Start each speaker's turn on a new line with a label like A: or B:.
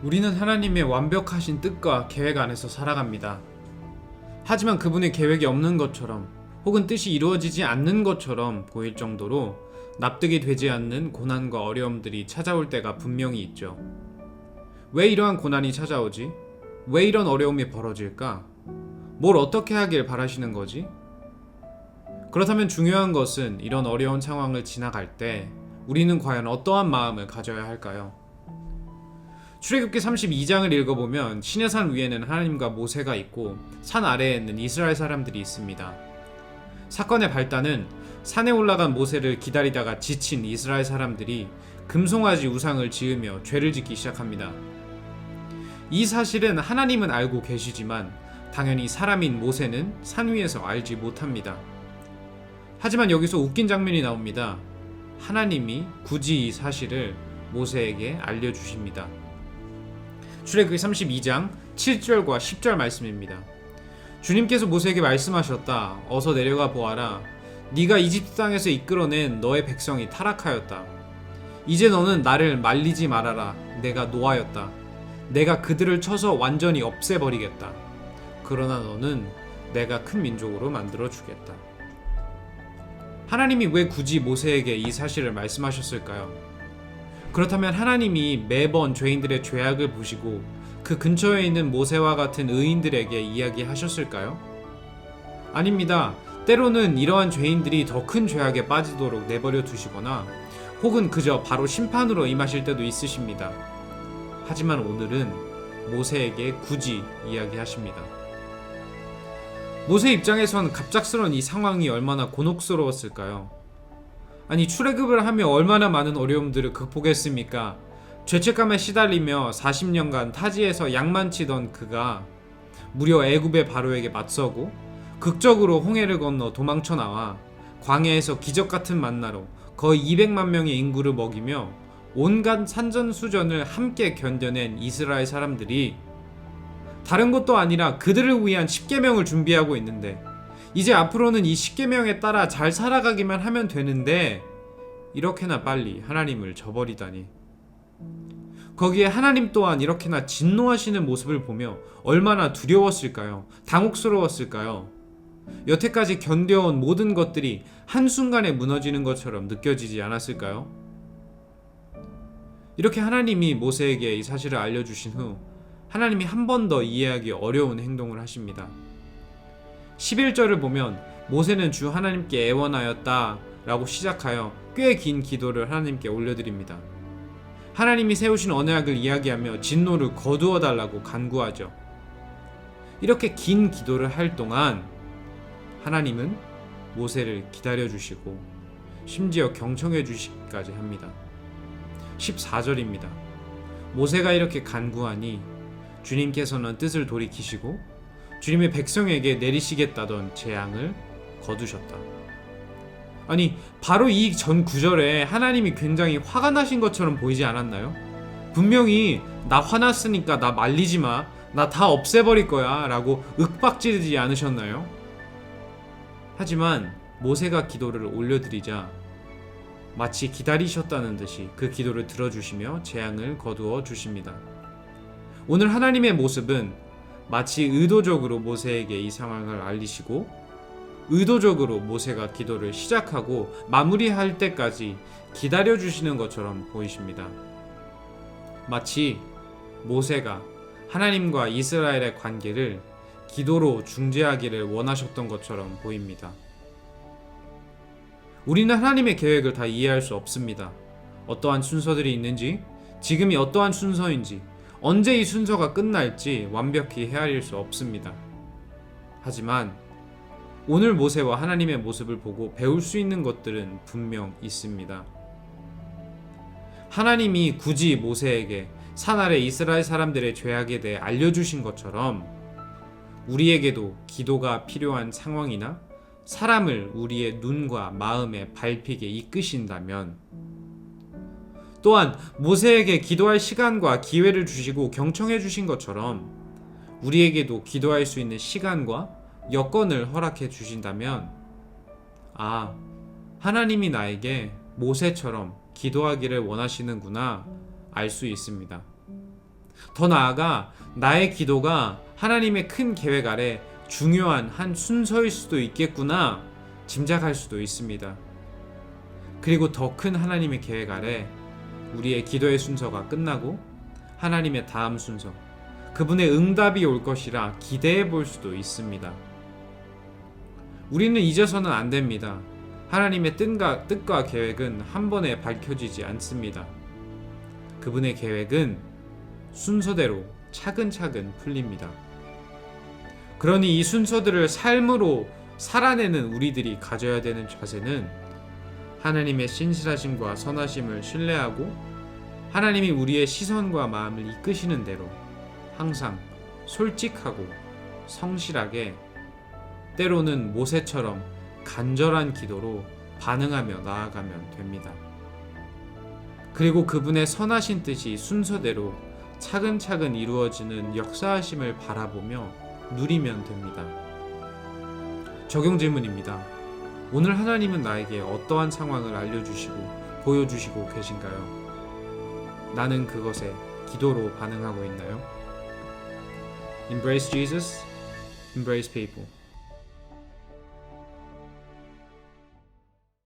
A: 우리는 하나님의 완벽하신 뜻과 계획 안에서 살아갑니다. 하지만 그분의 계획이 없는 것처럼 혹은 뜻이 이루어지지 않는 것처럼 보일 정도로 납득이 되지 않는 고난과 어려움들이 찾아올 때가 분명히 있죠. 왜 이러한 고난이 찾아오지? 왜 이런 어려움이 벌어질까? 뭘 어떻게 하길 바라시는 거지? 그렇다면 중요한 것은 이런 어려운 상황을 지나갈 때 우리는 과연 어떠한 마음을 가져야 할까요? 출애굽기 32장을 읽어보면 시내산 위에는 하나님과 모세가 있고 산 아래에는 이스라엘 사람들이 있습니다. 사건의 발단은 산에 올라간 모세를 기다리다가 지친 이스라엘 사람들이 금송아지 우상을 지으며 죄를 짓기 시작합니다. 이 사실은 하나님은 알고 계시지만 당연히 사람인 모세는 산 위에서 알지 못합니다. 하지만 여기서 웃긴 장면이 나옵니다. 하나님이 굳이 이 사실을 모세에게 알려주십니다. 출애굽기 32장 7절과 10절 말씀입니다. 주님께서 모세에게 말씀하셨다. 어서 내려가 보아라. 네가 이집트 땅에서 이끌어낸 너의 백성이 타락하였다. 이제 너는 나를 말리지 말아라. 내가 노하였다. 내가 그들을 쳐서 완전히 없애버리겠다. 그러나 너는 내가 큰 민족으로 만들어주겠다. 하나님이 왜 굳이 모세에게 이 사실을 말씀하셨을까요? 그렇다면 하나님이 매번 죄인들의 죄악을 보시고 그 근처에 있는 모세와 같은 의인들에게 이야기하셨을까요? 아닙니다. 때로는 이러한 죄인들이 더 큰 죄악에 빠지도록 내버려 두시거나 혹은 그저 바로 심판으로 임하실 때도 있으십니다. 하지만 오늘은 모세에게 굳이 이야기하십니다. 모세 입장에선 갑작스러운 이 상황이 얼마나 곤혹스러웠을까요? 아니, 출애굽을 하며 얼마나 많은 어려움들을 극복했습니까? 죄책감에 시달리며 40년간 타지에서 양만 치던 그가 무려 애굽의 바로에게 맞서고 극적으로 홍해를 건너 도망쳐 나와 광야에서 기적같은 만나로 거의 200만 명의 인구를 먹이며 온갖 산전수전을 함께 견뎌낸 이스라엘 사람들이 다른 것도 아니라 그들을 위한 십계명을 준비하고 있는데 이제 앞으로는 이 십계명에 따라 잘 살아가기만 하면 되는데 이렇게나 빨리 하나님을 저버리다니. 거기에 하나님 또한 이렇게나 진노하시는 모습을 보며 얼마나 두려웠을까요? 당혹스러웠을까요? 여태까지 견뎌온 모든 것들이 한순간에 무너지는 것처럼 느껴지지 않았을까요? 이렇게 하나님이 모세에게 이 사실을 알려주신 후 하나님이 한 번 더 이해하기 어려운 행동을 하십니다. 11절을 보면 모세는 주 하나님께 애원하였다 라고 시작하여 꽤 긴 기도를 하나님께 올려드립니다. 하나님이 세우신 언약을 이야기하며 진노를 거두어 달라고 간구하죠. 이렇게 긴 기도를 할 동안 하나님은 모세를 기다려주시고 심지어 경청해 주시기까지 합니다. 14절입니다. 모세가 이렇게 간구하니 주님께서는 뜻을 돌이키시고 주님의 백성에게 내리시겠다던 재앙을 거두셨다. 아니, 바로 이 전 구절에 하나님이 굉장히 화가 나신 것처럼 보이지 않았나요? 분명히 나 화났으니까 나 말리지 마, 나 다 없애버릴 거야 라고 윽박지르지 않으셨나요? 하지만 모세가 기도를 올려드리자 마치 기다리셨다는 듯이 그 기도를 들어주시며 재앙을 거두어 주십니다. 오늘 하나님의 모습은 마치 의도적으로 모세에게 이 상황을 알리시고 의도적으로 모세가 기도를 시작하고 마무리할 때까지 기다려주시는 것처럼 보이십니다. 마치 모세가 하나님과 이스라엘의 관계를 기도로 중재하기를 원하셨던 것처럼 보입니다. 우리는 하나님의 계획을 다 이해할 수 없습니다. 어떠한 순서들이 있는지, 지금이 어떠한 순서인지, 언제 이 순서가 끝날지 완벽히 헤아릴 수 없습니다. 하지만 오늘 모세와 하나님의 모습을 보고 배울 수 있는 것들은 분명 있습니다. 하나님이 굳이 모세에게 산 아래 이스라엘 사람들의 죄악에 대해 알려주신 것처럼 우리에게도 기도가 필요한 상황이나 사람을 우리의 눈과 마음에 밟히게 이끄신다면, 또한 모세에게 기도할 시간과 기회를 주시고 경청해 주신 것처럼 우리에게도 기도할 수 있는 시간과 여건을 허락해 주신다면, 아, 하나님이 나에게 모세처럼 기도하기를 원하시는구나 알 수 있습니다. 더 나아가 나의 기도가 하나님의 큰 계획 아래 중요한 한 순서일 수도 있겠구나 짐작할 수도 있습니다. 그리고 더 큰 하나님의 계획 아래 우리의 기도의 순서가 끝나고 하나님의 다음 순서, 그분의 응답이 올 것이라 기대해 볼 수도 있습니다. 우리는 잊어서는 안 됩니다. 하나님의 뜻과 계획은 한 번에 밝혀지지 않습니다. 그분의 계획은 순서대로 차근차근 풀립니다. 그러니 이 순서들을 삶으로 살아내는 우리들이 가져야 되는 자세는 하나님의 신실하심과 선하심을 신뢰하고 하나님이 우리의 시선과 마음을 이끄시는 대로 항상 솔직하고 성실하게, 때로는 모세처럼 간절한 기도로 반응하며 나아가면 됩니다. 그리고 그분의 선하신 뜻이 순서대로 차근차근 이루어지는 역사하심을 바라보며 누리면 됩니다. 적용 질문입니다. 오늘 하나님은 나에게 어떠한 상황을 알려주시고 보여주시고 계신가요? 나는 그것에 기도로 반응하고 있나요? Embrace Jesus, embrace people.